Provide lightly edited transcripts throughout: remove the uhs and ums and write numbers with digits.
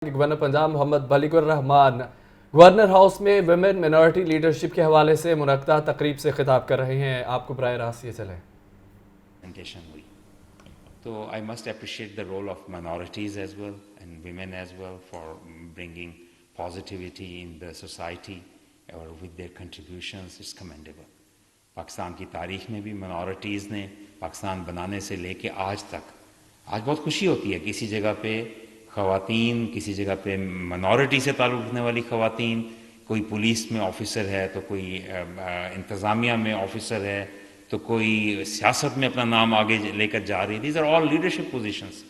Governor Punjab Mohammad Balighur Rehman governor house में women minority leadership के हवाले से मुनक्कदा तकरीब से खिताब कर रहे हैं। आपको बराह रास्त ये चलें। हुई तो I must appreciate the role of minorities as well and women as well for bringing positivity in the society और with their contributions it's commendable. Pakistan की तारीख में भी माइनॉरिटीज़ ने पाकिस्तान बनाने से लेके आज तक, आज बहुत खुशी होती है किसी जगह पे ख़वातीन, किसी जगह पे माइनॉरिटी से ताल्लुक़ रखने वाली ख़वातीन, कोई पुलिस में ऑफिसर है तो कोई इंतज़ामिया में ऑफिसर है तो कोई सियासत में अपना नाम आगे लेकर जा रही है। These are all leadership positions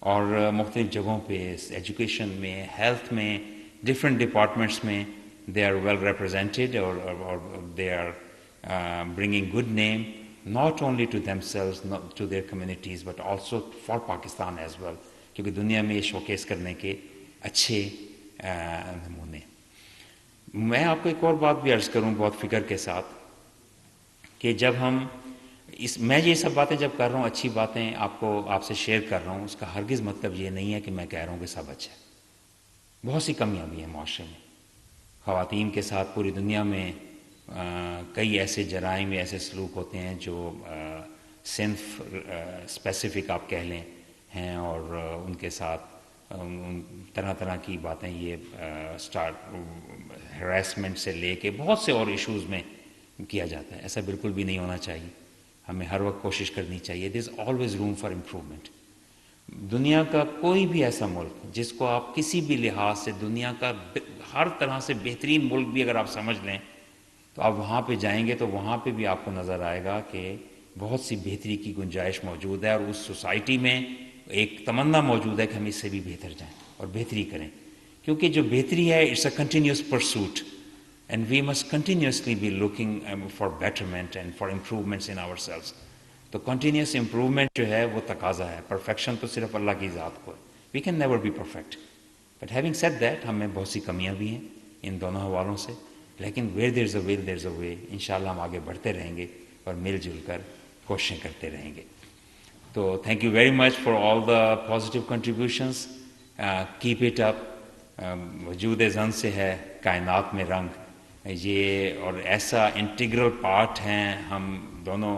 और मुख्तलिफ जगहों पे एजुकेशन में, हेल्थ में, डिफरेंट डिपार्टमेंट्स में दे आर वेल रिप्रेजेंटेड और they are bringing good name not only to themselves, not to their communities, but also for Pakistan as well, क्योंकि दुनिया में ये शोकेस करने के अच्छे नमूने। मैं आपको एक और बात भी अर्ज़ करूं बहुत फ़िक्र के साथ कि जब हम मैं ये सब बातें जब कर रहा हूँ, अच्छी बातें आपसे शेयर कर रहा हूँ, उसका हरगिज़ मतलब ये नहीं है कि मैं कह रहा हूँ कि सब अच्छा है। बहुत सी कमियाँ भी हैं माशरे में। ख़वातीन के साथ पूरी दुनिया में कई ऐसे जराइम, ऐसे सलूक होते हैं जो सिंफ स्पेसिफिक आप कह लें हैं और उनके साथ तरह तरह की बातें ये हरासमेंट से लेके बहुत से और इश्यूज़ में किया जाता है। ऐसा बिल्कुल भी नहीं होना चाहिए। हमें हर वक्त कोशिश करनी चाहिए। There is always room for improvement. दुनिया का कोई भी ऐसा मुल्क जिसको आप किसी भी लिहाज से दुनिया का हर तरह से बेहतरीन मुल्क भी अगर आप समझ लें तो आप वहाँ पे जाएंगे तो वहाँ पे भी आपको नज़र आएगा कि बहुत सी बेहतरी की गुंजाइश मौजूद है और उस सोसाइटी में एक तमन्ना मौजूद है कि हम इससे भी बेहतर जाएं और बेहतरी करें, क्योंकि जो बेहतरी है it's a continuous pursuit and we must continuously be looking for betterment and for improvements in ourselves. तो कंटिन्यूस इम्प्रूवमेंट जो है वो तकाजा है। परफेक्शन तो सिर्फ अल्लाह की ज़ात को है। We can never be perfect, but having said that हमें बहुत सी कमियाँ भी हैं इन दोनों हवालों से, लेकिन where there is a will there is a way. इंशाल्लाह हम आगे बढ़ते रहेंगे और मिलजुल कर कोशिशें करते रहेंगे। तो thank you very much for all the positive contributions. Keep it up. वजूद ज़न से है कायनात में रंग, ये और ऐसा इंटीग्रल पार्ट हैं हम दोनों।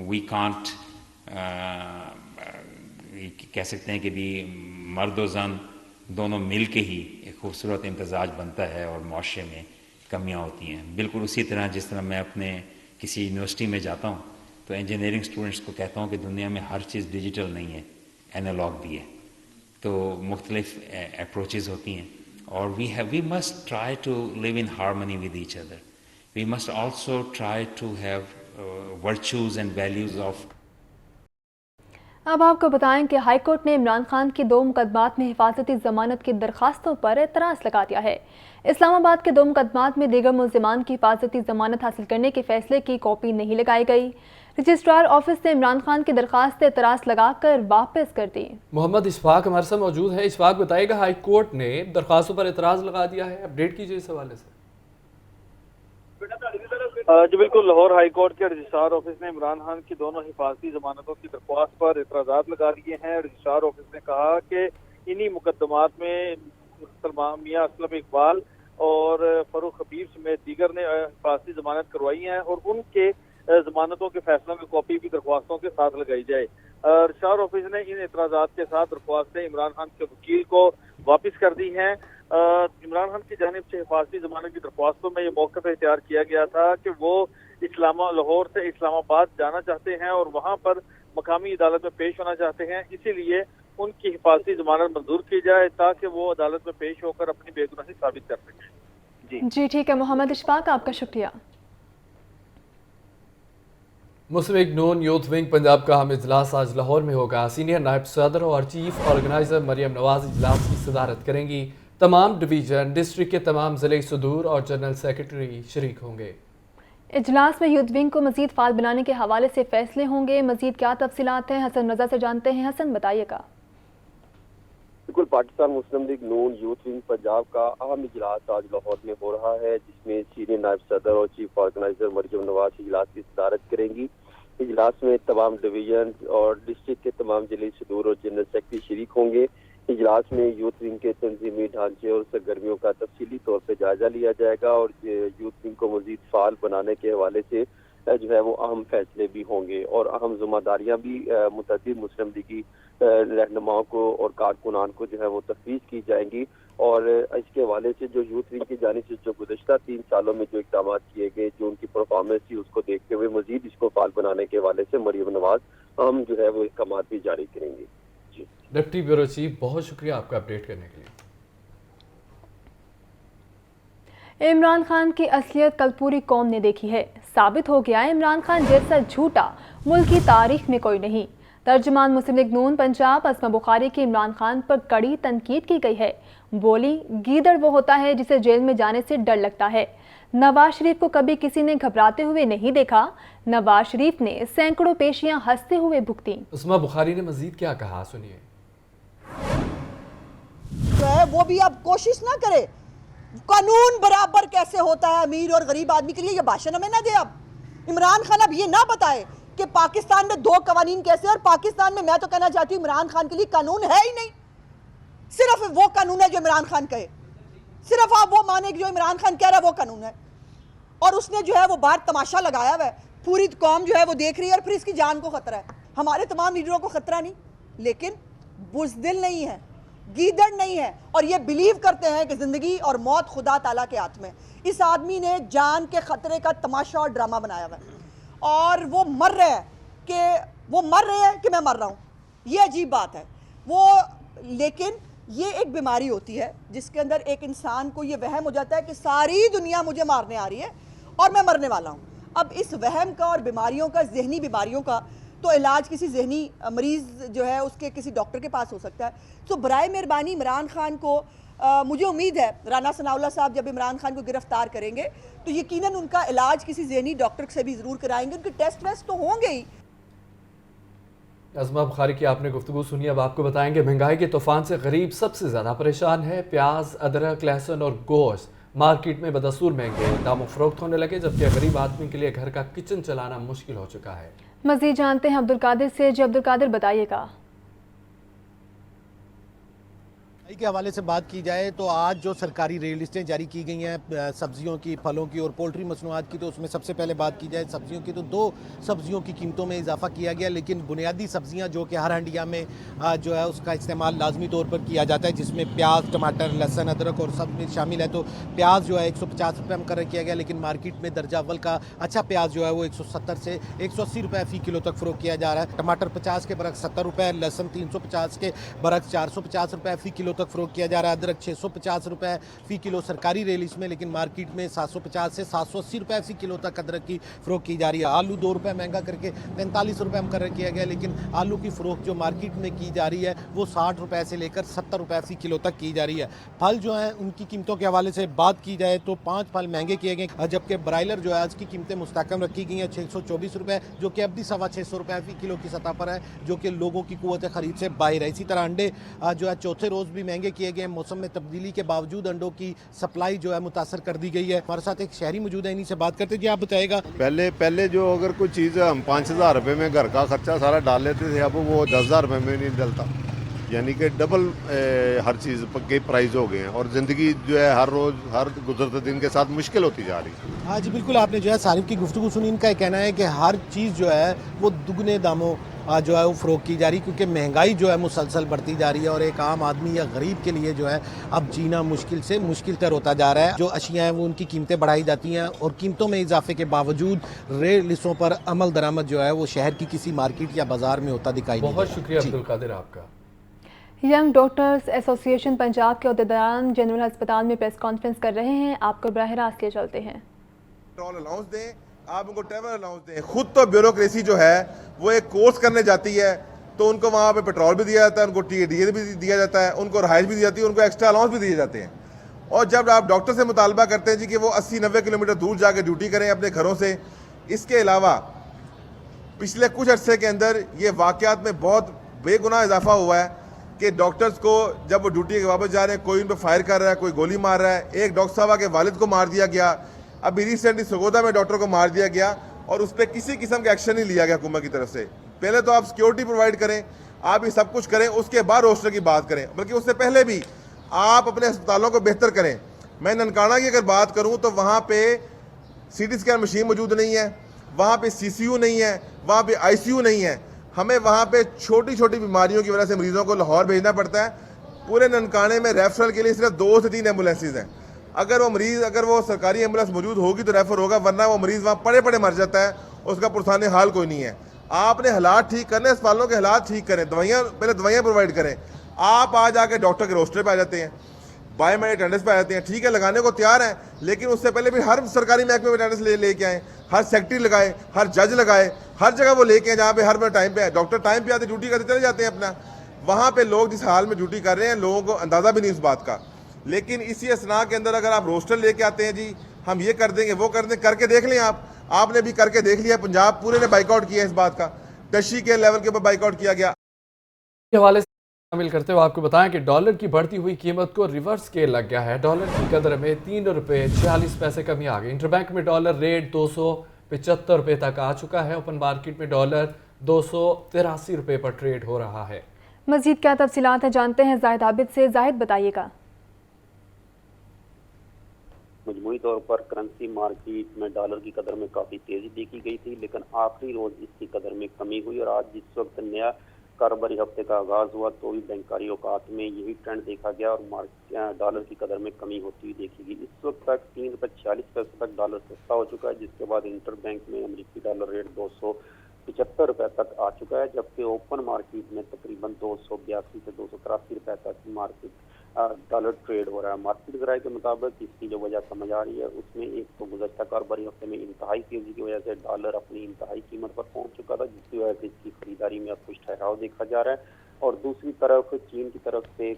वी कांट कह सकते हैं कि भी मर्द व ज़न दोनों मिल के ही एक खूबसूरत इम्तजाज बनता है और माशरे में कमियाँ होती हैं। बिल्कुल उसी तरह जिस तरह मैं अपने किसी यूनिवर्सिटी में जाता हूँ तो इंजीनियरिंग स्टूडेंट्स को कहता हूँ कि दुनिया में हर चीज़ डिजिटल नहीं है, एनालॉग भी है। तो मुख्तलिफ अप्रोचेज़ होती हैं और we must try to live in harmony with each other. We must also try to have virtues and values of. अब आपको बताएं कि हाई कोर्ट ने इमरान खान की 2 मुकदमात में हिफाजती जमानत की दरखास्तों पर एतराज़ लगा दिया है। इस्लामाबाद के 2 मुकदमात में दीगर मुल्ज़िमान की हिफाजती जमानत हासिल करने के फैसले की कॉपी नहीं लगाई गई। रजिस्ट्रार ऑफिस ने इमरान खान की दरखास्त एतराज़ लगाकर वापस कर दी। मोहम्मद इशफाक हमारे साथ मौजूद है। इशफाक बताएगा, हाई कोर्ट ने दरखास्तों पर एतराज़ लगा दिया है, अपडेट कीजिए इस हवाले से। जी बिल्कुल, लाहौर हाई कोर्ट के रजिस्ट्रार ऑफिस ने इमरान खान की दोनों हिफाजती जमानतों की दरख्वास्त पर एतराज़ात लगा दिए हैं। रजिस्ट्रार ऑफिस ने कहा कि इन्हीं मुकदमात में मियां असलम इकबाल और फरूख हबीब समेत दीगर ने हिफाजती जमानत करवाई है और उनके जमानतों के फैसलों की कॉपी भी दरख्वास्तों के साथ लगाई जाए। रजिस्ट्रार ऑफिस ने इन एतराज़ात के साथ दरख्वास्तें इमरान खान के वकील को वापस कर दी हैं। इमरान खान की जानिब से हिफाजती जमानत की दरख्वास्तों में ये मौक़िफ़ इख्तियार किया गया था कि वो लाहौर से इस्लामाबाद जाना चाहते हैं और वहाँ पर मकामी अदालत में पेश होना चाहते हैं, इसीलिए उनकी हिफाजती जमानत मंजूर की जाए ताकि वो अदालत में पेश होकर अपनी बेगुनाही साबित कर सकें। जी ठीक है मोहम्मद इशफाक, आपका शुक्रिया। मुस्लिम लीग नून यूथ विंग पंजाब का अहम इजलास आज लाहौर में होगा। सीनियर नायब सदर और चीफ ऑर्गेनाइजर मरियम नवाज इजलास की सदारत करेंगी। तमाम डिवीजन, डिस्ट्रिक्ट के तमाम ज़िले सदूर और जनरल सेक्रेटरी शरीक होंगे। इजलास में यूथ विंग को मजीद फाल बनाने के हवाले से फैसले होंगे। मजीद क्या तफसीलात हैं, हसन रजा से जानते हैं। हसन बताइएगा। बिल्कुल, पाकिस्तान मुस्लिम लीग नून यूथ विंग पंजाब का अहम इजलास आज लाहौर में हो रहा है, जिसमें सीनियर नायब सदर और चीफ ऑर्गेनाइजर मरियम नवाज इजलास की सदारत करेंगी। इजलास में तमाम डिवीजन और डिस्ट्रिक्ट के तमाम जिले सदूर और जनरल सेक्रेटरी शरीक होंगे। اجلاس میں یوتھ ونگ کے تنظیمی ڈھانچے اور سرگرمیوں کا تفصیلی طور پہ جائزہ لیا جائے گا اور یوتھ ونگ کو مزید فعال بنانے کے حوالے سے جو ہے وہ اہم فیصلے بھی ہوں گے اور اہم ذمہ داریاں بھی متعدد مسلم لیگی رہنماؤں کو اور کارکنان کو جو ہے وہ تفویض کی جائیں گی اور اس کے حوالے سے جو یوتھ ونگ کی جانب سے جو گزشتہ 3 سالوں میں جو اقدامات کیے گئے جو ان کی پرفارمنس تھی اس کو دیکھتے ہوئے مزید اس کو فعال بنانے کے حوالے سے مریم نواز ہم جو ہے وہ احکامات بھی جاری کریں گے. جی ڈپٹی بیورو چیف، بہت شکریہ آپ کا اپڈیٹ کرنے کے لیے. عمران خان کی اصلیت کل پوری قوم نے دیکھی ہے. ثابت ہو گیا عمران خان جیسا جھوٹا ملک کی تاریخ میں کوئی نہیں. ترجمان مسلم لیگ نون پنجاب اسما بخاری کی عمران خان پر کڑی تنقید کی گئی ہے. بولی گیدڑ وہ ہوتا ہے جسے جیل میں جانے سے ڈر لگتا ہے. نواز شریف کو کبھی کسی نے گھبراتے ہوئے نہیں دیکھا. نواز شریف نے سینکڑوں پیشیاں ہنستے ہوئے بھگتیں. اسما بخاری نے مزید کیا کہا، سنیے. وہ بھی اب کوشش نہ کرے. قانون برابر کیسے ہوتا ہے امیر اور غریب آدمی کے لیے، یہ بھاشن ہمیں نہ دے. اب عمران خان اب یہ نہ بتائے کہ پاکستان میں 2 قوانین کیسے، اور پاکستان میں تو کہنا چاہتی ہوں عمران خان کے لیے قانون ہے ہی نہیں. صرف وہ قانون ہے جو عمران خان کہے، صرف آپ وہ مانے جو عمران خان کہہ رہا ہے وہ قانون ہے. اور اس نے جو ہے وہ باہر تماشا لگایا ہوا ہے، پوری قوم جو ہے وہ دیکھ رہی ہے اور پھر اس کی جان کو خطرہ ہے. ہمارے تمام لیڈروں کو خطرہ نہیں، لیکن بزدل نہیں ہے، گیدڑ نہیں ہے، اور یہ بلیو کرتے ہیں کہ زندگی اور موت خدا تعالیٰ کے ہاتھ میں. اس آدمی نے جان کے خطرے کا تماشا اور ڈرامہ بنایا ہوا ہے اور وہ مر رہے ہیں کہ میں مر رہا ہوں. یہ عجیب بات ہے. لیکن یہ ایک بیماری ہوتی ہے جس کے اندر ایک انسان کو یہ وہم ہو جاتا ہے کہ ساری دنیا مجھے مارنے آ رہی ہے اور میں مرنے والا ہوں. اب اس وہم کا اور بیماریوں کا، ذہنی بیماریوں کا تو علاج کسی ذہنی مریض جو ہے اس کے کسی ڈاکٹر کے پاس ہو سکتا ہے. تو برائے مہربانی عمران خان کو مجھے امید ہے رانا ثناء اللہ صاحب جب عمران خان کو گرفتار کریں گے تو یقیناً ان کا علاج کسی ذہنی ڈاکٹر سے بھی ضرور کرائیں گے. ان کے ٹیسٹ ویسٹ تو ہوں گے ہی. اسما بخاری کی آپ نے گفتگو سنی. اب آپ کو بتائیں گے مہنگائی کے طوفان سے غریب سب سے زیادہ پریشان ہے. پیاز، ادرک، لہسن اور گوشت مارکیٹ میں بدستور مہنگے داموں فروخت ہونے لگے، جبکہ غریب آدمی کے لیے گھر کا کچن چلانا مشکل ہو چکا ہے. مزید جانتے ہیں عبدالقادر سے. جی عبدالقادر بتائیے گا. کے حوالے سے بات کی جائے تو آج جو سرکاری ریٹ لسٹیں جاری کی گئی ہیں سبزیوں کی، پھلوں کی اور پولٹری مصنوعات کی، تو اس میں سب سے پہلے بات کی جائے سبزیوں کی تو 2 سبزیوں کی قیمتوں میں اضافہ کیا گیا. لیکن بنیادی سبزیاں جو کہ ہر ہنڈیا میں جو ہے اس کا استعمال لازمی طور پر کیا جاتا ہے، جس میں پیاز، ٹماٹر، لہسن، ادرک اور سب میں شامل ہے. تو پیاز جو ہے 150 روپے مقرر کیا گیا، لیکن مارکیٹ میں درجہ اول کا اچھا پیاز جو ہے وہ 170 سے 180 روپے فی کلو تک فروخت کیا جا رہا ہے. ٹماٹر 50 کے برعکس 70 روپے، لہسن 350 کے برعکس 450 روپے فی کلو تک فروخت کیا جا رہا ہے. ادرک 650 روپے فی کلو سرکاری ریٹ میں، لیکن مارکیٹ میں 750 سے 780 روپے فی کلو تک ادرک کی فروخت کی جا رہی ہے. آلو 2 روپے مہنگا کر کے 45 روپے مقرر کیا گیا، لیکن آلو کی فروخت جو مارکیٹ میں کی جا رہی ہے وہ 60 روپے سے لے کر 70 روپے فی کلو تک کی جا رہی ہے. پھل جو ہیں ان کی قیمتوں کے حوالے سے بات کی جائے تو 5 پھل مہنگے کیے گئے، جبکہ برائلر جو ہے آج کی قیمتیں مستحکم رکھی گئی ہیں 624 روپے، جو کہ اب بھی 625 روپے فی کلو کی سطح پر ہے، جو کہ لوگوں کی قوت خرید سے باہر ہے. اسی طرح انڈے جو ہے چوتھے روز بھی مہنگے کیے گئے. موسم میں تبدیلی کے باوجود انڈوں کی سپلائی جو ہے متاثر کر دی گئی ہے. ہمارے ساتھ ایک شہری موجود ہے، انہیں سے بات کرتے. جی آپ بتائے گا. پہلے جو اگر کوئی چیز ہم 5000 روپے میں گھر کا خرچہ سارا ڈال لیتے تھے، اب وہ 10,000 روپے میں نہیں ڈلتا، یعنی کہ ڈبل ہر چیز کے پرائز ہو گئے ہیں اور زندگی جو ہے ہر روز ہر گزرتے دن کے ساتھ مشکل ہوتی جا رہی ہے. ہاں جی بالکل، آپ نے جو ہے صارف کی گفتگو سنی. ان کا کہنا ہے کہ ہر چیز جو ہے وہ دگنے داموں جو ہے وہ فروخت کی جا رہی، کیونکہ مہنگائی جو ہے مسلسل بڑھتی جا رہی ہے اور ایک عام آدمی یا غریب کے لیے جو ہے اب جینا مشکل سے مشکل تر ہوتا جا رہا ہے. جو اشیاء ہیں وہ ان کی قیمتیں بڑھائی جاتی ہیں اور قیمتوں میں اضافے کے باوجود ریٹ لسٹوں پر عمل درآمد جو ہے وہ شہر کی کسی مارکیٹ یا بازار میں ہوتا دکھائی نہیں دیتا. بہت شکریہ عبدالقادر آپ کا. ینگ ڈاکٹرز ایسوسی ایشن پنجاب کے عہدیداران جنرل ہسپتال میں پریس کانفرنس کر رہے ہیں. آپ کو براہ راست لے چلتے ہیں. پیٹرول الاؤنس دیں، آپ ان کو ٹریول الاؤنس دیں. خود تو بیوروکریسی جو ہے وہ ایک کورس کرنے جاتی ہے تو ان کو وہاں پہ پیٹرول بھی دیا جاتا ہے، ان کو ٹی ڈی اے بھی دیا جاتا ہے، ان کو رہائش بھی دی جاتی ہے، ان کو ایکسٹرا الاؤنس بھی دیے جاتے ہیں. اور جب آپ ڈاکٹر سے مطالبہ کرتے ہیں جی کہ وہ 80-90 کلومیٹر دور جا کے ڈیوٹی کریں اپنے گھروں سے. اس کے علاوہ پچھلے کچھ عرصے کے اندر یہ واقعات میں بہت بے گناہ اضافہ ہوا ہے کہ ڈاکٹرز کو جب وہ ڈیوٹی کے واپس جا رہے ہیں کوئی ان پہ فائر کر رہا ہے، کوئی گولی مار رہا ہے. ایک ڈاکٹر صاحبہ کے والد کو مار دیا گیا، ابھی ریسنٹلی سگودا میں ڈاکٹر کو مار دیا گیا اور اس پہ کسی قسم کا ایکشن نہیں لیا گیا حکومت کی طرف سے. پہلے تو آپ سیکیورٹی پرووائڈ کریں، आप ये सब कुछ करें, उसके बाद रोस्टर की बात करें, बल्कि उससे पहले भी आप अपने अस्पतालों को बेहतर करें। मैं ननकाना की अगर बात करूं तो वहाँ पे CT स्कैन मशीन मौजूद नहीं है, वहाँ पे CCU नहीं है, वहाँ पे ICU नहीं है। हमें वहाँ पे छोटी छोटी बीमारियों की वजह से मरीजों को लाहौर भेजना पड़ता है। पूरे ननकाने में रेफरल के लिए सिर्फ 2 से 3 एम्बुलेंसेज हैं। अगर वो सरकारी एम्बुलेंस मौजूद होगी तो रेफर होगा, वरना वो मरीज़ वहाँ पड़े पड़े मर जाता है, उसका पुरसाने हाल कोई नहीं है। आपने हालात ठीक करने, अस्पतालों के हालात ठीक करें, पहले दवाइयाँ प्रोवाइड करें। आप आज आके डॉक्टर के रोस्टर पे आ जाते हैं, बायोमेट्रिक अटेंडेंस पे आ जाते हैं, ठीक है लगाने को तैयार हैं, लेकिन उससे पहले भी हर सरकारी महकमे में अटेंडेंस लेके आए, हर सेक्रेटरी लगाए, हर जज लगाए, हर जगह वो लेके आए जहाँ पे हर टाइम पे है। डॉक्टर टाइम पे आते ड्यूटी करते चले जाते हैं अपना, वहाँ पे लोग जिस हाल में ड्यूटी कर रहे हैं लोगों को अंदाज़ा भी नहीं इस बात का। लेकिन इसी असना के अंदर अगर आप रोस्टर लेके आते हैं, जी हम ये कर देंगे वो कर देंगे, करके देख लें आपने भी करके देख लिया। पंजाब पूरे ने बाइकआउट किया इस बात का, टशी के लेवल के ऊपर बाइकआउट किया गया। के हवाले से शामिल करते हुए आपको बताएं कि डॉलर की बढ़ती हुई कीमत को रिवर्स के लग गया है। डॉलर की कदर में 3 रुपये 46 पैसे कमी आ गई। इंटरबैंक में डॉलर रेट 275 रुपये तक आ चुका है। ओपन मार्केट में डॉलर 283 रुपये पर ट्रेड हो रहा है। मजीद क्या तफसीलात हैं जानते हैं जाहिद आबिद से। जाहिद बताइएगा। मजमूई तौर पर करेंसी मार्केट में डॉलर की कदर में काफ़ी तेज़ी देखी गई थी, लेकिन आखिरी रोज़ इसकी कदर में कमी हुई और आज जिस वक्त नया कारोबारी हफ्ते का आगाज़ हुआ तो भी बैंकारी औकात में यही ट्रेंड देखा गया और डॉलर की कदर में कमी होती हुई देखी गई। इस वक्त तक 3 रुपये 46 पैसे तक डॉलर सस्ता हो चुका है, जिसके बाद इंटर बैंक में अमरीकी डॉलर रेट 275 रुपये तक आ चुका है, जबकि ओपन मार्केट में तकरीबन 282 से 283 रुपये तक मार्केट डॉलर ट्रेड हो रहा है। मार्केट ज़राए के मुताबिक इसकी जो वजह समझ आ रही है उसमें एक तो गुज़श्ता कारोबारी हफ्ते में इंतहाई तेज़ी की वजह से डॉलर अपनी इंतहाई कीमत पर पहुंच चुका था, जिसकी वजह से इसकी खरीदारी में अब कुछ ठहराव देखा जा रहा है। और दूसरी तरफ चीन की तरफ से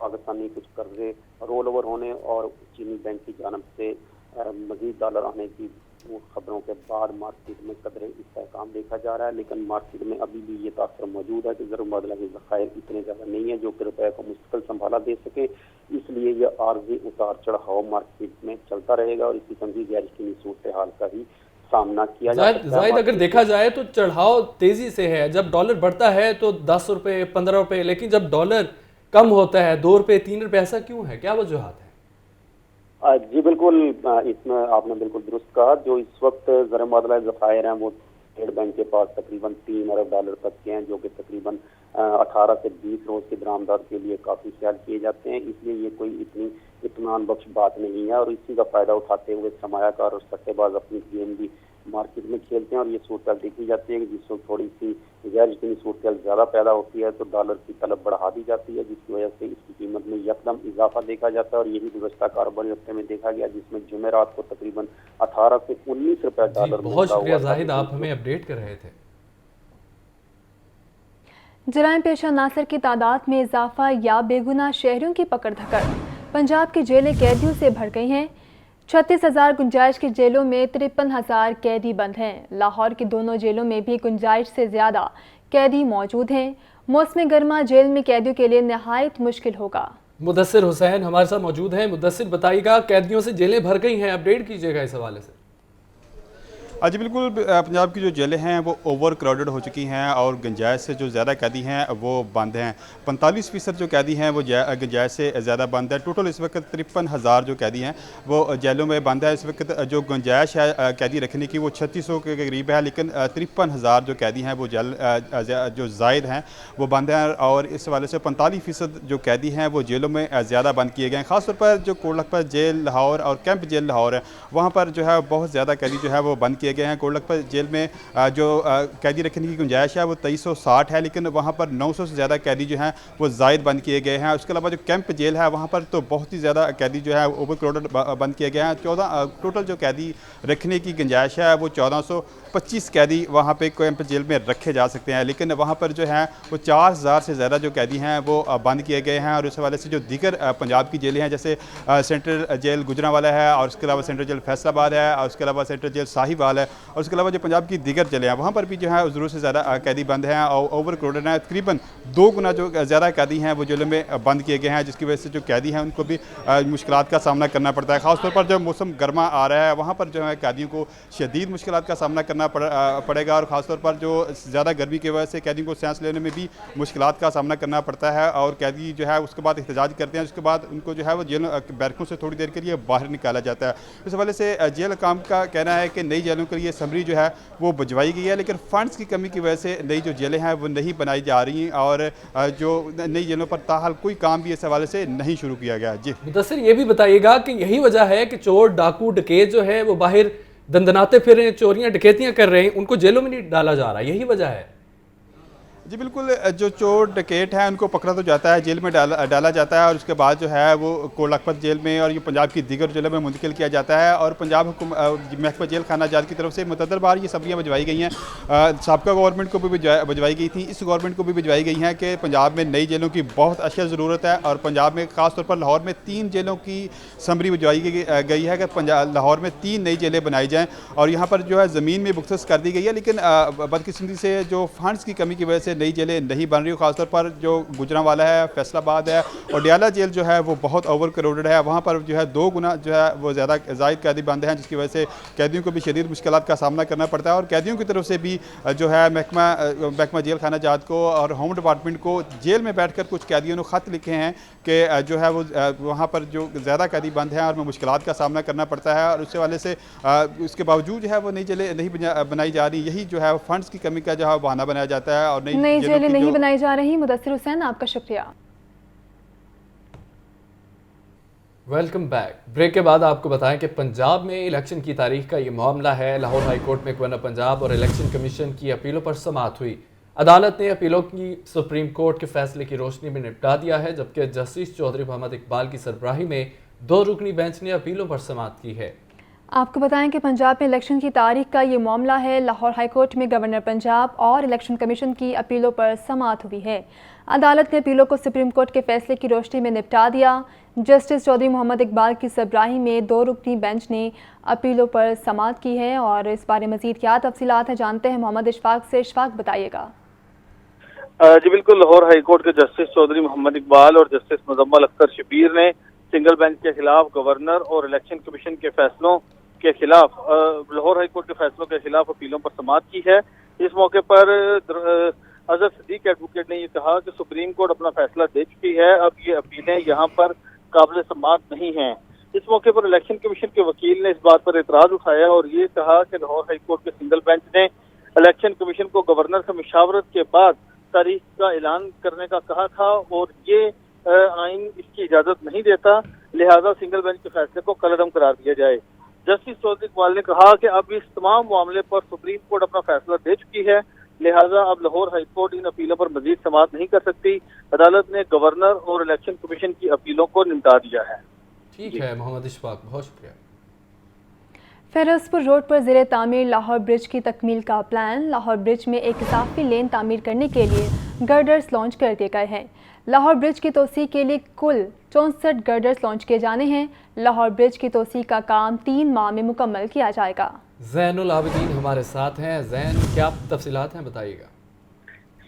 पाकिस्तानी कुछ कर्जे रोल ओवर होने और चीनी बैंक की जानब से मज़ीद डॉलर आने की खबरों के बाद मार्केट में कदरे इस्तेहकाम देखा जा रहा है, लेकिन मार्केट में अभी भी ये तासर मौजूद है कि ज़रूर मुबादला के ज़खायर इतने ज़्यादा नहीं है जो कि रुपये को मुस्तकिल संभाला दे सके। इसलिए यह आर्जी उतार चढ़ाव मार्केट में चलता रहेगा और इसी तंजी गैर-यकीनी सूरत हाल का ही सामना किया जा सकता है। जाहिद अगर देखा जाए तो चढ़ाव तेजी से है। जब डॉलर बढ़ता है तो 10 रुपये 15 रुपये, लेकिन जब डॉलर कम होता है 2 रुपये 3 रुपये, ऐसा क्यों है? क्या वजूहात है? जी बिल्कुल, इसमें आपने बिल्कुल दुरुस्त कहा। जो इस वक्त ज़र मुबादला ज़खायर हैं वो स्टेट बैंक के पास तकरीबन 3 अरब डॉलर तक के हैं, जो कि तकरीबन 18 से 20 रोज़ की दरामदार के लिए काफ़ी ख्याल किए जाते हैं। इसलिए ये कोई इतनी इत्मीनान बख्श बात नहीं है और इसी का फ़ायदा उठाते हुए सरमायाकार और सट्टेबाज अपनी गेम भी मार्केट में खेलते हैं और ये सूरत देखी जाती है कि जिस वक्त थोड़ी सी गैर यकीनी सूरत ज़्यादा पैदा होती है तो डॉलर की तलब बढ़ा दी जाती है, जिसकी वजह से इसकी कीमत में यकदम इजाफा देखा जाता है। और यही गुज़श्ता कारोबारी हफ्ते में देखा गया, जिसमें जुमेरात को तकरीबन 18 से 19 रुपये डॉलर। बहुत शुक्रिया जाहिद, आप हमें अपडेट कर रहे थे। जराइम पेशा नासर की तादाद में इजाफा या बेगुनाह शहरियों की पकड़ धकड़। पंजाब की जेलें कैदियों से भर गई हैं। 36,000 गुंजाइश की जेलों में 53,000 कैदी बंद हैं। लाहौर की दोनों जेलों में भी गुंजाइश से ज़्यादा कैदी मौजूद हैं। मौसम गर्मा जेल में कैदियों के लिए नहायत मुश्किल होगा। मुदस्सिर हुसैन हमारे साथ मौजूद हैं। मुदस्सिर बताइएगा, कैदियों से जेलें भर गई हैं, अपडेट कीजिएगा इस हवाले से। जी बिल्कुल, पंजाब की जो जेलें हैं वो ओवर क्राउडेड हो चुकी हैं और गुंजाइश से जो ज़्यादा कैदी हैं वो बंद हैं। 45% जो कैदी हैं वो गुंजाइश से ज़्यादा बंद है। टोटल इस वक्त 53,000 जो कैदी हैं वो जेलों में बंद है। इस वक्त जो गुंजाइश है कैदी रखने की वो 3600 के करीब है, लेकिन 53,000 जो कैदी हैं वो जो जायद हैं वो बंद हैं और इस हवाले से 45% जो कैदी हैं वो जेलों में ज़्यादा बंद किए गए हैं। ख़ासतौर पर जो कोटलखपत जेल लाहौर और कैंप जेल लाहौर है वहाँ पर जो है बहुत ज़्यादा कैदी जो है वो बंद किए गए हैं। कोटलखपत जेल में जो कैदी रखने की गुंजाइश है वो 2360 है, लेकिन वहाँ पर 900 से ज़्यादा कैदी जो हैं वो जायद बंद किए गए हैं। उसके अलावा जो कैंप जेल है वहाँ पर तो बहुत ही ज़्यादा कैदी जो है ओवर क्राउडेड बंद किए गए हैं। 14 टोटल जो कैदी रखने की गुंजाइश है वो 1425 कैदी वहाँ पे कैंप जेल में रखे जा सकते हैं, लेकिन वहाँ पर जो है वो 4000 से ज़्यादा जो कैदी हैं वो बंद किए गए हैं। और इस हवाले से जो दीगर पंजाब की जेलें हैं जैसे सेंट्रल जेल गुजरांवाला है और उसके अलावा सेंट्रल जेल फैसलाबाद है और उसके अलावा सेंट्रल जेल साहिवाल है। और उसके अलावा जो पंजाब की दीगर जेलें हैं वहाँ पर भी जो है ज़रूरत से ज़्यादा कैदी बंद हैं और ओवर क्राउडेड हैं। तकरीबन 2 गुना जो ज़्यादा कैदी हैं वो जेलों में बंद किए गए हैं, जिसकी वजह से जो कैदी हैं उनको भी मुश्किलात का सामना करना पड़ता है। ख़ासतौर पर जब मौसम गर्मा आ रहा है वहाँ पर जो है कैदियों को शदीद मुश्किलात का सामना करना पड़ेगा और ख़ासतौर पर जो ज़्यादा गर्मी की वजह से कैदियों को सांस लेने में भी मुश्किलात का सामना करना पड़ता है और कैदी जो है उसके बाद एहतजाज करते हैं, उसके बाद उनको जो है वो जेल बैरकों से थोड़ी देर के लिए बाहर निकाला जाता है। इस हवाले से जेल हुकाम का कहना है कि नई जेलों के लिए समरी जो है वो भिजवाई गई है, लेकिन फंड्स की कमी की वजह से नई जो जेलें हैं वो नहीं बनाई जा रही और जो नई जेलों पर ताहाल कोई काम भी इस हवाले से नहीं शुरू किया गया। जी मुदस्सिर, ये भी बताइएगा कि यही वजह है कि चोर डाकू डकैत जो है वो बाहर दंदनाते फिर रहे हैं, चोरियां डकैतियां कर रहे हैं, उनको जेलों में नहीं डाला जा रहा, यही वजह है? जी बिल्कुल, जो चोर डकैत हैं उनको पकड़ा तो जाता है, जेल में डाला जाता है और उसके बाद जो है वो कोट लखपत जेल में और ये पंजाब की दीगर जेलों में मुंतकिल किया जाता है। और पंजाब महकमा जेल खाना जात की तरफ से मुतअद्दिद बार ये सबरियाँ भिजवाई गई हैं। साबका गवर्नमेंट को भी भिजवाई गई थी, इस गवर्नमेंट को भी भिजवाई गई हैं कि पंजाब में नई जेलों की बहुत अशद ज़रूरत है और पंजाब में ख़ास तौर पर लाहौर में 3 जेलों की समरी भिजवाई गई है कि लाहौर में 3 नई जेलें बनाई जाएँ और यहाँ पर जो है ज़मीन में मुख्तस कर दी गई है। लेकिन बदकिस्मती से जो फंड्स की कमी की वजह से नई जेलें नहीं बन रही, खासतौर पर जो गुजरांवाला है, फैसलाबाद है और डियाला जेल जो है वो बहुत ओवर क्राउडेड है। वहाँ पर जो है 2 गुना जो है वो ज़्यादा ज़ायद कैदी बंद हैं, जिसकी वजह से कैदियों को भी शदीद मुश्किलात का सामना करना पड़ता है और कैदियों की तरफ से भी जो है महकमा जेल खाना जात को और होम डिपार्टमेंट को जेल में बैठ कर कुछ कैदियों ने ख़त लिखे हैं कि जो है वो वहाँ पर जो ज़्यादा कैदी बंद हैं और मुश्किलात का सामना करना पड़ता है और उसके वाले से उसके बावजूद जो है वो नई जेलें नहीं बनाई जा रही। यही जो है फंड्स की कमी का जो है बहाना बनाया जाता है और नई जेलें नहीं बनाई जा रही। मुदस्सिर हुसैन, आपका शुक्रिया। Welcome back. ब्रेक के बाद आपको बताएं कि पंजाब में इलेक्शन की तारीख का ये मामला है। लाहौर हाई कोर्ट में गवर्नर पंजाब और इलेक्शन कमीशन की अपीलों पर समाअत हुई। अदालत ने अपीलों की सुप्रीम कोर्ट के फैसले की रोशनी में निपटा दिया है, जबकि जस्टिस चौधरी मोहम्मद इकबाल की सरबराही में 2 रुकनी बेंच ने अपीलों पर समाअत की है। आपको बताएं कि पंजाब में इलेक्शन की तारीख का ये मामला है। लाहौर हाई कोर्ट में गवर्नर पंजाब और इलेक्शन कमीशन की अपीलों पर समाअत हुई है। अदालत ने अपीलों को सुप्रीम कोर्ट के फैसले की रोशनी में निपटा दिया। जस्टिस चौधरी मोहम्मद इकबाल की सरबराही में 2 रुकनी बेंच ने अपीलों पर समाअत की है और इस बारे मजीद क्या तफसीलात हैं जानते हैं मोहम्मद इशफाक से। इशफाक, बताइएगा। जी बिल्कुल, लाहौर हाई कोर्ट के जस्टिस चौधरी मोहम्मद इकबाल और जस्टिस मुजम्मल अख्तर शबीर ने सिंगल बेंच के खिलाफ गवर्नर और इलेक्शन कमीशन के फैसलों के खिलाफ लाहौर हाई कोर्ट के फैसलों के खिलाफ अपीलों पर समाअत की है। इस मौके पर अजहर सिद्दीक एडवोकेट ने ये कहा कि सुप्रीम कोर्ट अपना फैसला दे चुकी है, अब ये अपीलें यहाँ पर काबिल समाअत नहीं हैं। इस मौके पर इलेक्शन कमीशन के वकील ने इस बात पर एतराज उठाया और ये कहा कि लाहौर हाई कोर्ट के सिंगल बेंच ने इलेक्शन कमीशन को गवर्नर से मुशावरत के बाद तारीख का ऐलान करने का कहा था और ये आइन इसकी इजाजत नहीं देता, लिहाजा सिंगल बेंच के फैसले को कलअदम करार दिया जाए। जस्टिस चौधरी इकबाल ने कहा कि अब इस तमाम मामले पर सुप्रीम कोर्ट अपना फैसला दे चुकी है, लिहाजा अब लाहौर हाई कोर्ट इन अपीलों पर मजीद समाअत नहीं कर सकती। अदालत ने गवर्नर और इलेक्शन कमीशन की अपीलों को निपटा दिया है। ठीक है मोहम्मद इशफाक, बहुत शुक्रिया। फिरोजपुर रोड पर ज़ेरे तामीर लाहौर ब्रिज की तकमील का प्लान। लाहौर ब्रिज में एक इजाफी लेन तामीर करने के लिए गर्डर्स लॉन्च कर दिए गए हैं। लाहौर ब्रिज की तोसी के लिए कुल 64 गर्डर्स लॉन्च किए जाने हैं। लाहौर ब्रिज की तोसी का काम 3 माह में मुकम्मल किया जाएगा। ज़ैनुल आबिदीन हमारे साथ हैं। ज़ैन, क्या तफसीलात हैं, बताइएगा।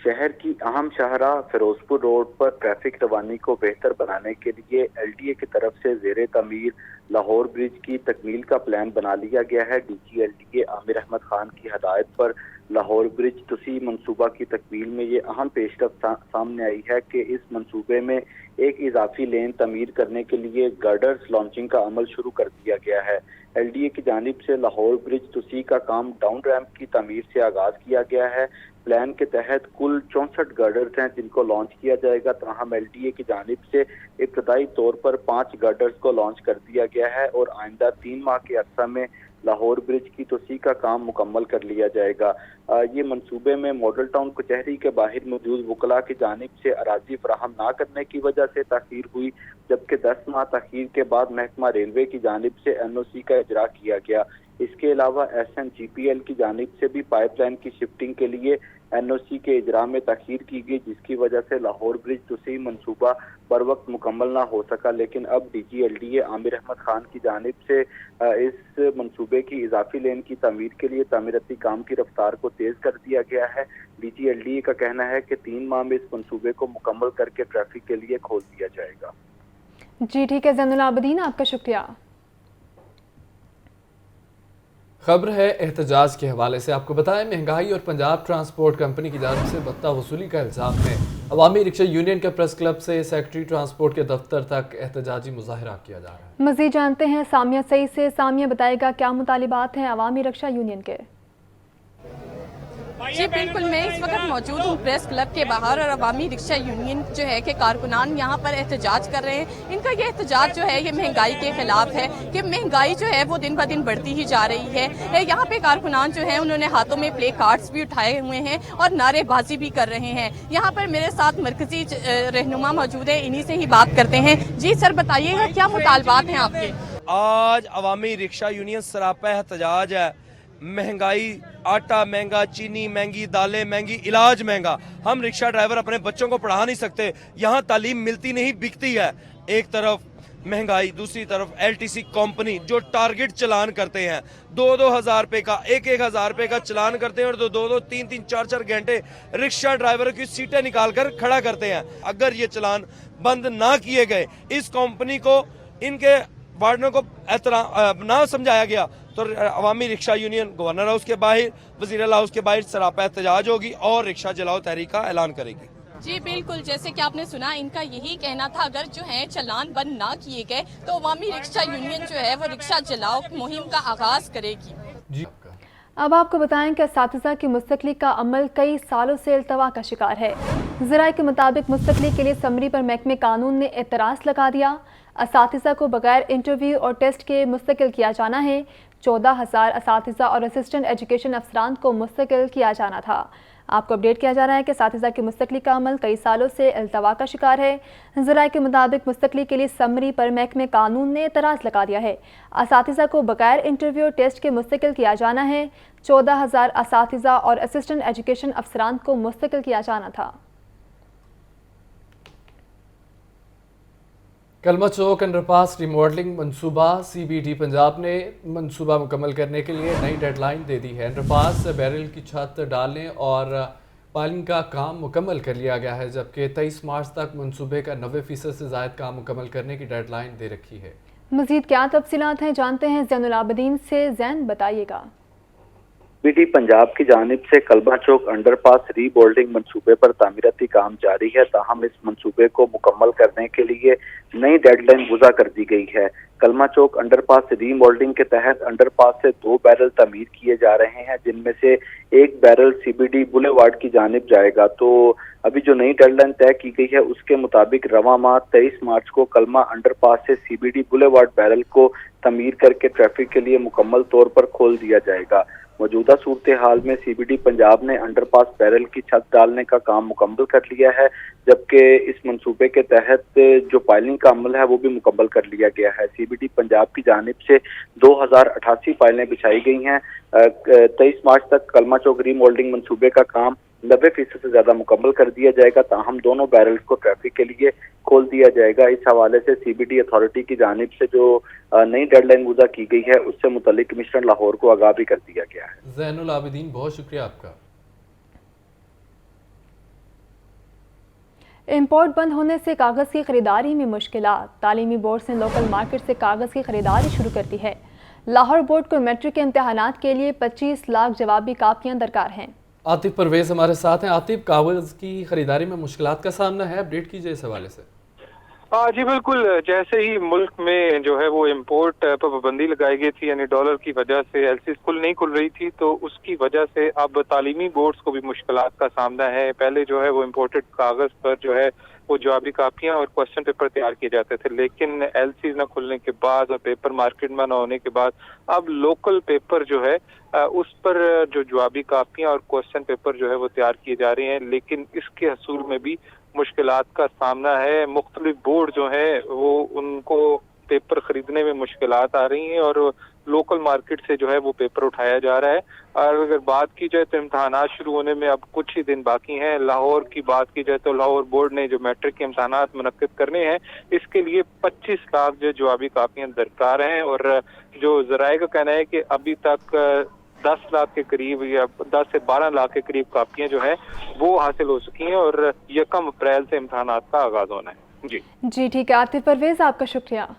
शहर की अहम शाहरा फिरोजपुर रोड पर ट्रैफिक रवानी को बेहतर बनाने के लिए LDA की तरफ से ज़ेरे तमीर लाहौर ब्रिज की तकमील का प्लान बना लिया गया है। DG LDA आमिर अहमद खान की हदायत पर लाहौर ब्रिज तुसी मंसूबा की तकमील में ये अहम पेशरफ्त सामने आई है कि इस मंसूबे में एक इजाफी लेन तमीर करने के लिए गर्डर्स लॉन्चिंग का अमल शुरू कर दिया गया है। LDA की जानिब से लाहौर ब्रिज तुसी का काम डाउन रैंप की तमीर से आगाज किया गया है। प्लान के तहत कुल 64 गर्डर्स हैं जिनको लॉन्च किया जाएगा। ताहम LDA की जानिब से इब्तदाई तौर पर 5 गर्डर्स को लॉन्च कर दिया गया है और आइंदा 3 माह के अरसा में लाहौर ब्रिज की तोसी का काम मुकम्मल कर लिया जाएगा। یہ منصوبے میں ماڈل ٹاؤن کچہری کے باہر موجود وکلاء کی جانب سے اراضی فراہم نہ کرنے کی وجہ سے تاخیر ہوئی، جبکہ 10 ماہ تاخیر کے بعد محکمہ ریلوے کی جانب سے NOC کا اجرا کیا گیا۔ اس کے علاوہ SNGPL کی جانب سے بھی پائپ لائن کی شفٹنگ کے لیے NOC کے اجرا میں تاخیر کی گئی، جس کی وجہ سے لاہور برج توسیع منصوبہ پر وقت مکمل نہ ہو سکا، لیکن اب DG LDA عامر احمد خان کی جانب سے اس منصوبے کی اضافی لین کی تعمیر کے لیے تعمیراتی کام کی رفتار کو تیز کر دیا گیا ہے۔ DG LDA کا کہنا ہے کہ 3 ماہ میں اس منصوبے کو مکمل کر کے ٹریفک کے لیے کھول دیا جائے گا۔ جی ٹھیک ہے زین العابدین، آپ کا شکریہ۔ خبر ہے احتجاج کے حوالے سے، آپ کو بتائیں مہنگائی اور پنجاب ٹرانسپورٹ کمپنی کی جانب سے بھتہ وصولی کا الزام ہے۔ عوامی رکشہ یونین کے پریس کلب سے سیکرٹری ٹرانسپورٹ کے دفتر تک احتجاجی مظاہرہ کیا جا رہا ہے۔ مزید جانتے ہیں سامیہ سعید سے۔ سامیہ بتائے گا کیا مطالبات ہیں عوامی رکشہ یونین کے؟ جی بالکل، میں اس وقت موجود ہوں پریس کلب کے باہر اور عوامی رکشہ یونین جو ہے کہ کارکنان یہاں پر احتجاج کر رہے ہیں۔ ان کا یہ احتجاج جو ہے یہ مہنگائی کے خلاف ہے کہ مہنگائی جو ہے وہ دن بہ دن بڑھتی ہی جا رہی ہے۔ یہاں پہ کارکنان جو ہیں انہوں نے ہاتھوں میں پلے کارڈز بھی اٹھائے ہوئے ہیں اور نعرے بازی بھی کر رہے ہیں۔ یہاں پر میرے ساتھ مرکزی رہنما موجود ہے، انہی سے ہی بات کرتے ہیں۔ جی سر بتائیے گا کیا مطالبات ہیں آپ کے؟ آج عوامی رکشہ یونین سراپا احتجاج ہے۔ مہنگائی، آٹا مہنگا، چینی مہنگی، دالیں مہنگی، علاج مہنگا۔ ہم رکشہ ڈرائیور اپنے بچوں کو پڑھا نہیں سکتے، یہاں تعلیم ملتی نہیں بکتی ہے۔ ایک طرف مہنگائی، دوسری طرف LTC کمپنی جو ٹارگٹ چلان کرتے ہیں، 2-2 ہزار روپے کا، 1-1 ہزار روپے کا چلان کرتے ہیں اور 2-2 3-3 4-4 گھنٹے رکشہ ڈرائیور کی سیٹیں نکال کر کھڑا کرتے ہیں۔ اگر یہ چلان بند نہ کیے گئے، اس کمپنی کو، ان کے وارڈنوں کو نہ سمجھایا گیا تو عوامی رکشہ یونین گورنر ہاؤس کے باہر، وزیر اعلیٰ ہاؤس کے باہر سراپا احتجاج ہوگی اور رکشہ جلاؤ تحریک کا اعلان کرے گی۔ جی بالکل، جیسے کہ آپ نے سنا ان کا یہی کہنا تھا اگر جو ہے چلان بند نہ کیے گئے تو عوامی رکشہ یونین جو ہے وہ رکشہ جلاؤ مہم کا آغاز کرے گی۔ جی اب آپ کو بتائیں کہ اساتذہ کی مستقلی کا عمل کئی سالوں سے التوا کا شکار ہے۔ ذرائع کے مطابق مستقلی کے لیے سمری پر محکمہ قانون نے اعتراض لگا دیا۔ اساتذہ کو بغیر انٹرویو اور ٹیسٹ کے مستقل کیا جانا ہے۔ 14,000 اساتذہ اور اسسٹنٹ ایجوکیشن افسران کو مستقل کیا جانا تھا۔ آپ کو اپڈیٹ کیا جا رہا ہے کہ اساتذہ کی مستقلی کا عمل کئی سالوں سے التوا کا شکار ہے۔ ذرائع کے مطابق مستقلی کے لیے سمری پر محکمہ قانون نے اعتراض لگا دیا ہے۔ اساتذہ کو بغیر انٹرویو ٹیسٹ کے مستقل کیا جانا ہے۔ 14,000 اساتذہ اور اسسٹنٹ ایجوکیشن افسران کو مستقل کیا جانا تھا۔ کلمہ چوک انڈر پاس ریماڈلنگ منصوبہ CBD پنجاب نے منصوبہ مکمل کرنے کے لیے نئی ڈیڈ لائن دے دی ہے۔ انڈر پاس بیرل کی چھت ڈالنے اور پائلنگ کا کام مکمل کر لیا گیا ہے، جبکہ 23 مارچ تک منصوبے کا 90% سے زائد کام مکمل کرنے کی ڈیڈ لائن دے رکھی ہے۔ مزید کیا تفصیلات ہیں جانتے ہیں زین العابدین سے۔ زین بتائیے گا۔ CBD پنجاب کی جانب سے کلمہ چوک انڈر پاس ری بولڈنگ منصوبے پر تعمیراتی کام جاری ہے، تاہم اس منصوبے کو مکمل کرنے کے لیے نئی ڈیڈ لائن وضع کر دی گئی ہے۔ کلمہ چوک انڈر پاس ری مولڈنگ کے تحت انڈر پاس سے 2 بیرل تعمیر کیے جا رہے ہیں، جن میں سے ایک بیرل CBD بولیوارڈ کی جانب جائے گا۔ تو ابھی جو نئی ڈیڈ لائن طے کی گئی ہے اس کے مطابق رواں ماہ 23 مارچ کو کلمہ انڈر پاس سے CBD بولیوارڈ بیرل کو تعمیر کر کے ٹریفک کے لیے مکمل طور پر کھول دیا جائے گا۔ موجودہ صورتحال میں CBD پنجاب نے انڈر پاس بیرل کی چھت ڈالنے کا کام مکمل کر لیا ہے، جبکہ اس منصوبے کے تحت جو پائلنگ کا عمل ہے وہ بھی مکمل کر لیا گیا ہے۔ CBD پنجاب کی جانب سے 2088 پائلیں بچھائی گئی ہیں۔ 23 مارچ تک کلمہ چوک ری مولڈنگ منصوبے کا کام 90% سے زیادہ مکمل کر دیا جائے گا، تاہم دونوں بیرلز کو ٹریفک کے لیے کھول دیا جائے گا۔ اس حوالے سے CBD اتھارٹی کی جانب سے جو نئی ڈیڈ لائن وضع کی گئی ہے اس سے متعلق کمشنر لاہور کو آگاہ بھی کر دیا گیا ہے۔ زین العابدین بہت شکریہ آپ کا۔ امپورٹ بند ہونے سے کاغذ کی خریداری میں مشکلات۔ تعلیمی بورڈ نے لوکل مارکیٹ سے کاغذ کی خریداری شروع کر دی ہے۔ لاہور بورڈ کو میٹرک کے امتحانات کے لیے 25 لاکھ جوابی کاپیاں درکار ہیں۔ عاطف پرویز ہمارے ساتھ ہیں۔ عاطف، کاغذ کی خریداری میں مشکلات کا سامنا ہے، اپڈیٹ کیجیے اس حوالے سے۔ हाँ जी बिल्कुल, जैसे ही मुल्क में जो है वो इम्पोर्ट पर पाबंदी लगाई गई थी, यानी डॉलर की वजह से एलसी स्कूल नहीं खुल रही थी, तो उसकी वजह से अब तालीमी बोर्ड्स को भी मुश्किलात का सामना है। पहले जो है वो इम्पोर्टेड कागज पर जो है वो जवाबी कापियां और क्वेश्चन पेपर तैयार किए जाते थे, लेकिन एलसी न खुलने के बाद और पेपर मार्केट में न होने के बाद अब लोकल पेपर जो है उस पर जो जवाबी कापियां और क्वेश्चन पेपर जो है वो तैयार किए जा रहे हैं, लेकिन इसके हसूल में भी मुश्किलात का सामना है। मुख्तलिफ बोर्ड जो है वो उनको पेपर खरीदने में मुश्किलात आ रही हैं और लोकल मार्केट से जो है वो पेपर उठाया जा रहा है। और अगर बात की जाए तो इम्तहानात शुरू होने में अब कुछ ही दिन बाकी हैं। लाहौर की बात की जाए तो लाहौर बोर्ड ने जो मैट्रिक के इम्तहानात मुनक्किद करने हैं, इसके लिए 25 लाख जो जवाबी कापियां दरकार हैं, और जो ज़राए का कहना है कि अभी तक 10 लाख के करीब या 10 से 12 लाख के करीब कापियां जो है वो हासिल हो चुकी हैं और 1 अप्रैल से इम्तहानात का आगाज होना है। जी ठीक है आतिफ परवेज़, आपका शुक्रिया।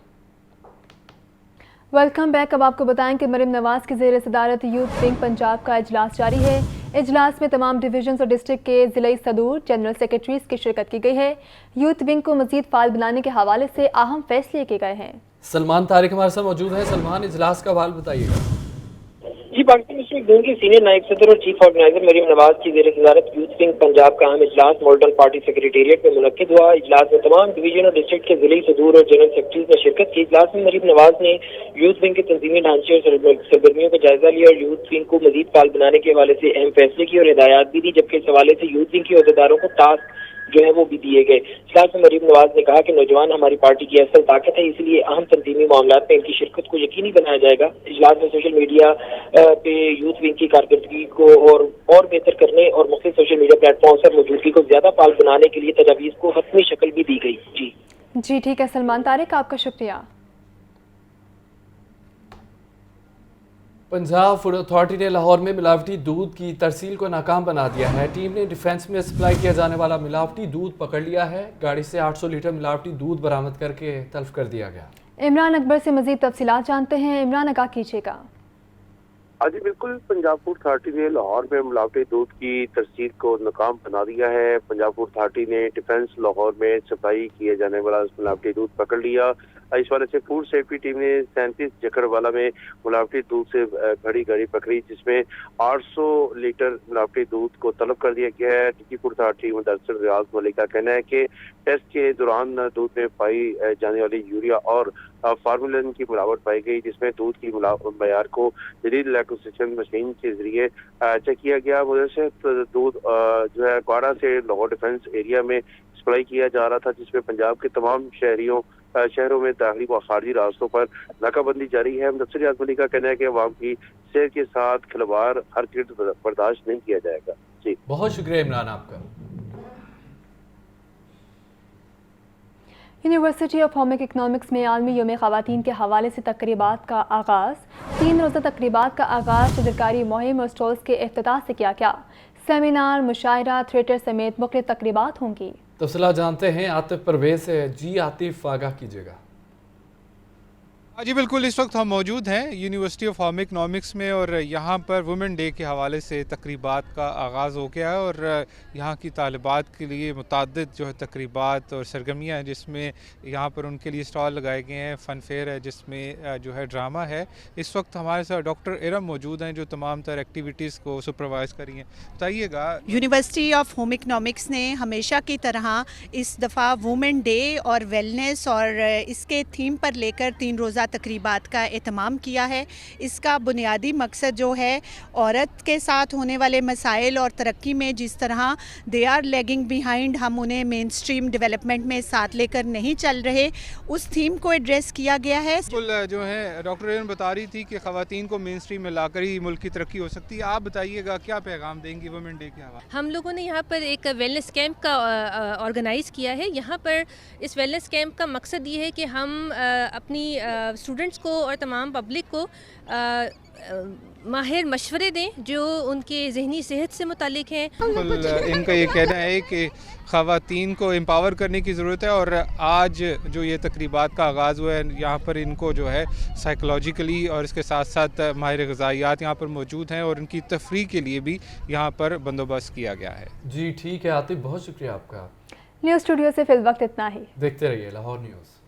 Welcome back. अब आपको बताएं कि मरीम नवाज की ज़ेर सदारत यूथ विंग पंजाब का इजलास जारी है। इजलास में तमाम डिवीजन और डिस्ट्रिक्ट के ज़िला सदूर, जनरल सेक्रेटरीज की शिरकत की गई है। यूथ विंग को मज़ीद फाल बनाने के हवाले से अहम फैसले किए गए हैं। सलमान तारिक हमारे साथ मौजूद हैं। सलमान, इजलास का हाल बताइएगा। जी, पाकिस्तान मुस्लिम लीग के सीनियर नायब सदर और चीफ ऑर्गेनाइजर मरीम नवाज की ज़ेर सदारत यूथ विंग पंजाब का अहम इजलास मॉडल पार्टी सेक्रेटेरिएट में मुनक्किद हुआ। इजलास में तमाम डिवीजन और डिस्ट्रिक्ट के ज़िला सदूर और जनरल सेक्रेटरीज ने शिरकत की। इजलास में मरीम नवाज ने यूथ विंग के तंजीमी ढांचे और सरगर्मियों का जायजा लिया और यूथ विंग को मजीद फाल बनाने के हवाले से अहम फैसले किए और हिदायत भी दी, जबकि इस हवाले से यूथ विंग के अहदेदारों को टास्क जो है वो भी दिए गए। इजलास में मरीम नवाज ने कहा कि नौजवान हमारी पार्टी की असल ताकत है, इसलिए अहम तंजीमी मामलात में इनकी शिरकत को यकीनी बनाया जाएगा। इजलास में सोशल मीडिया पे यूथ विंग की कारकर्दगी को और बेहतर करने और मुख्तलिफ सोशल मीडिया प्लेटफॉर्म पर मौजूदगी को ज्यादा फाल बनाने के लिए तजावीज़ को हतमी शक्ल भी दी गई। जी ठीक है सलमान तारिक, आपका शुक्रिया। पंजाब फूड अथॉरिटी ने लाहौर में मिलावटी दूध की तरसील को नाकाम बना दिया है। टीम ने डिफेंस में सप्लाई किया जाने वाला मिलावटी दूध पकड़ लिया है। गाड़ी से 800 लीटर मिलावटी दूध बरामद करके तल्फ कर दिया गया। इमरान अकबर से मजीद तफसीलात जानते हैं। इमरान, आगाह कीजिएगा। जी बिल्कुल, पंजाब फूड अथॉरिटी ने लाहौर में मिलावटी दूध की तरसील को नाकाम बना दिया है। पंजाब फूड अथॉरिटी ने डिफेंस लाहौर में सप्लाई किए जाने वाला मिलावटी दूध पकड़ लिया। इस वाले से फूड सेफ्टी टीम ने 37 जकड़वाला में मिलावटी दूध से भरी गाड़ी पकड़ी, जिसमें 800 लीटर मिलावटी दूध को तलब कर दिया गया है। डिप्टी फूड अथॉरिटी मुदस्सिर रियाज मलिक का कहना है कि टेस्ट के दौरान दूध में पाई जाने वाली यूरिया और फार्मूलिन की मिलावट पाई गई, जिसमें दूध की मयार को जदीद लैक्टोसेशन मशीन के जरिए चेक किया गया। मुदस्सिर दूध जो है क्वाडा से लाहौर डिफेंस एरिया में सप्लाई किया जा रहा था, जिसमें पंजाब के तमाम शहरों में दाखिली व खारजी रास्तों पर नाकाबंदी जारी है। मुदस्सिर रियाज मलिक का कहना है कि अवाम की सेहत के साथ खिलवाड़ हर कीमत बर्दाश्त नहीं किया जाएगा। जी, बहुत शुक्रिया इमरान आपका। यूनिवर्सिटी ऑफ होम इकनॉमिक्स में आलमी यौम ख़वातीन के हवाले से तकरीबात का आगाज़। 3 रोज़ा तकरीबात का आगाज़ तजरकारी मुहिम और स्टॉल्स के इफ्तिताह से किया गया। सेमिनार, मुशायरा, थिएटर समेत मुख्तलिफ तकरीबात होंगी। तफसीलात जानते हैं आतिफ परवेज़ से। जी आतिफ, आगाह कीजिएगा। जी बिल्कुल, इस वक्त हम मौजूद हैं यूनिवर्सिटी ऑफ होम इकनॉमिक्स में और यहाँ पर वुमेन डे के हवाले से तकरीबात का आगाज़ हो गया है और यहाँ की तालिबात के लिए मुतअद्दिद जो है तकरीबात और सरगर्मियाँ हैं, जिसमें यहाँ पर उनके लिए स्टॉल लगाए गए हैं। फ़न फेयर है जिसमें जो है ड्रामा है। इस वक्त हमारे साथ डॉक्टर इरम मौजूद हैं जो तमाम तर एक्टिविटीज़ को सुपरवाइज़ करी हैं। बताइएगा, यूनिवर्सिटी ऑफ होम इकनॉमिक्स ने हमेशा की तरह इस दफ़ा वुमेन डे और वेलनेस और इसके थीम पर लेकर 3 रोज़ा तकरीबात का एहतमाम किया है। इसका बुनियादी मकसद जो है औरत के साथ होने वाले मसाइल और तरक्की में जिस तरह दे आर लैगिंग बिहाइंड, हम उन्हें मेन स्ट्रीम डेवलपमेंट में साथ लेकर नहीं चल रहे, उस थीम को एड्रेस किया गया है। बिल्कुल, जो है डॉक्टर एरन बता रही थी कि ख़वातीन को मेन स्ट्रीम में लाकर ही मुल्क की तरक्की हो सकती है। आप बताइएगा क्या पैगाम देंगी वुमेन डे के हवाले? हम लोगों ने यहाँ पर एक वेलनेस कैंप का ऑर्गेनाइज़ किया है। यहाँ पर इस वेलनेस कैंप का मकसद ये है कि हम अपनी स्टूडेंट्स को और तमाम पब्लिक को माहिर मशवरे दें जो उनके ज़हनी सेहत से मुतालिक हैं। इनका ये कहना है कि ख़वातीन को एम्पावर करने की ज़रूरत है और आज जो ये तकरीबात का आगाज़ हुआ है, यहाँ पर इनको जो है साइकोलॉजिकली और इसके साथ साथ माहिर ग़िज़ाइयात यहाँ पर मौजूद हैं और उनकी तफरीह के लिए भी यहाँ पर बंदोबस्त किया गया है। जी ठीक है आतिफ, बहुत शुक्रिया आपका। न्यूज़ स्टूडियो से फिल वक्त इतना ही। देखते रहिए लाहौर न्यूज़।